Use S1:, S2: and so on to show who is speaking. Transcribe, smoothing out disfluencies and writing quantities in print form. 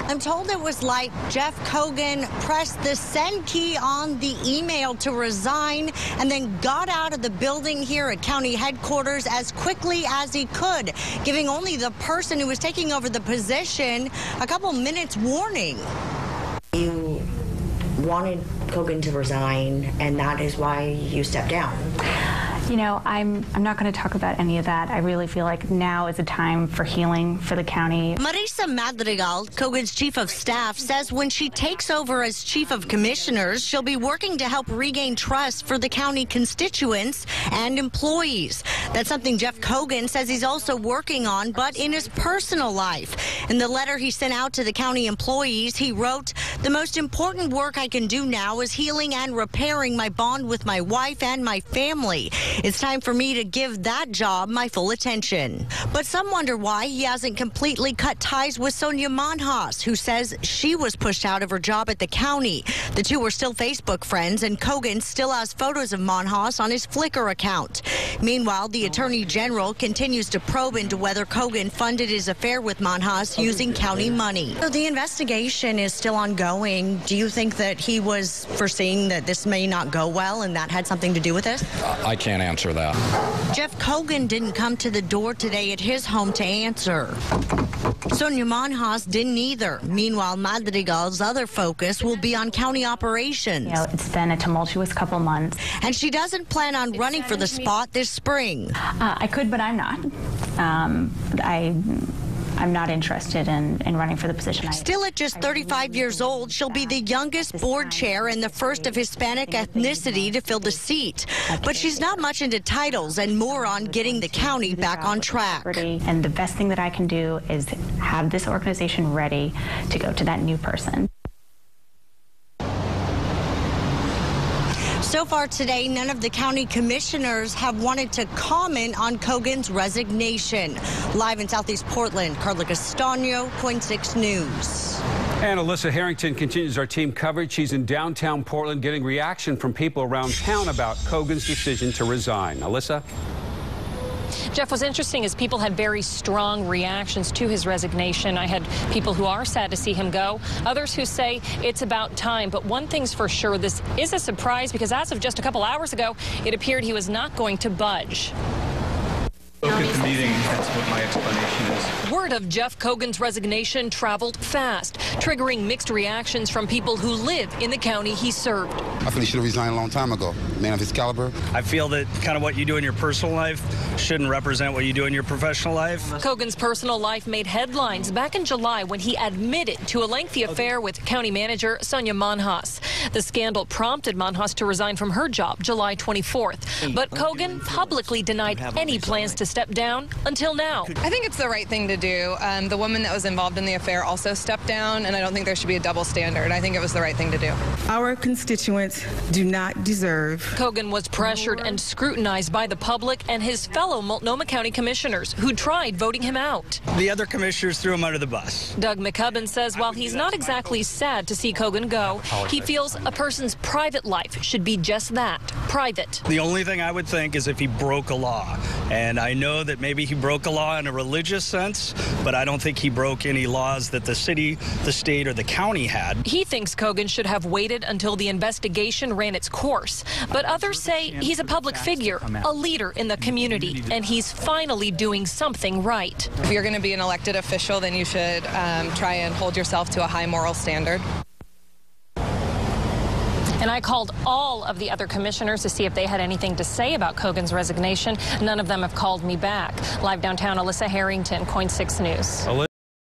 S1: I'm told it was like Jeff Cogen pressed the send key on the email to resign and then got out of the building here at county headquarters as quickly as he could, giving only the person who was taking over the position a couple minutes warning. You wanted Cogen to resign, and that is why you stepped down.
S2: You know, I'm not going to talk about any of that. I really feel like now is a time for healing for the county.
S1: Marisa Madrigal, Cogen's chief of staff, says when she takes over as chief of commissioners, she'll be working to help regain trust for the county constituents and employees. That's something Jeff Cogen says he's also working on, but in his personal life. In the letter he sent out to the county employees, he wrote, "The most important work I can do now is healing and repairing my bond with my wife and my family. It's time for me to give that job my full attention." But some wonder why he hasn't completely cut ties with Sonia Monhas, who says she was pushed out of her job at the county. The two were still Facebook friends, and Cogen still has photos of Monhas on his Flickr account. Meanwhile, the Attorney General continues to probe into whether Cogen funded his affair with Monhas using county money. So the investigation is still ongoing. Do you think that he was foreseeing that this may not go well and that had something to do with this?
S3: I can't answer that.
S1: Jeff Cogen didn't come to the door today at his home to answer. Sonia Monhas didn't either. Meanwhile, Madrigal's other focus will be on county operations.
S2: You know, it's been a tumultuous couple months.
S1: And she doesn't plan on running for the spot this spring.
S2: I could, but I'm not. I'm not interested in running for the position.
S1: Still at just 35 years old, she'll be the youngest board chair and the first of Hispanic ethnicity to fill the seat. But she's not much into titles and more on getting the county back on track.
S2: And the best thing that I can do is have this organization ready to go to that new person.
S1: So far today, none of the county commissioners have wanted to comment on Cogen's resignation. Live in Southeast Portland, Carla Castano, Point 6 News.
S4: And Alyssa Harrington continues our team coverage. She's in downtown Portland getting reaction from people around town about Cogen's decision to resign. Alyssa?
S5: Jeff, what's interesting is people had very strong reactions to his resignation. I had people who are sad to see him go, others who say it's about time. But one thing's for sure, this is a surprise because as of just a couple hours ago, it appeared he was not going to budge.
S6: Look at the meeting. That's what my explanation is.
S5: Word of Jeff Cogen's resignation traveled fast, triggering mixed reactions from people who live in the county he served.
S7: I feel he should have resigned a long time ago. Man of his caliber.
S8: I feel that kind of what you do in your personal life shouldn't represent what you do in your professional life.
S5: Cogen's personal life made headlines back in July when he admitted to a lengthy affair with county manager Sonia Monhas. The scandal prompted Monhas to resign from her job July 24th. But Cogen publicly denied any plans to step down until now.
S9: I think it's the right thing to do. The woman that was involved in the affair also stepped down, and I don't think there should be a double standard. I think it was the right thing to do.
S10: Our constituents do not deserve.
S5: Cogen was pressured and scrutinized by the public and his fellow Multnomah County commissioners who tried voting him out.
S8: The other commissioners threw him under the bus.
S5: Doug McCubbin says while he's not exactly sad to see Cogen go, he feels a person's private life should be just that, private.
S8: The only thing I would think is if he broke a law. And I know that maybe he broke a law in a religious sense, but I don't think he broke any laws that the city, the state, or the county had.
S5: He thinks Cogen should have waited until the investigation ran its course. But others say he's a public figure, a leader in the community, and he's finally doing something right.
S9: If you're going to be an elected official, then you should try and hold yourself to a high moral standard.
S5: And I called all of the other commissioners to see if they had anything to say about Cogen's resignation. None of them have called me back. Live downtown, Alyssa Harrington, Point 6 News.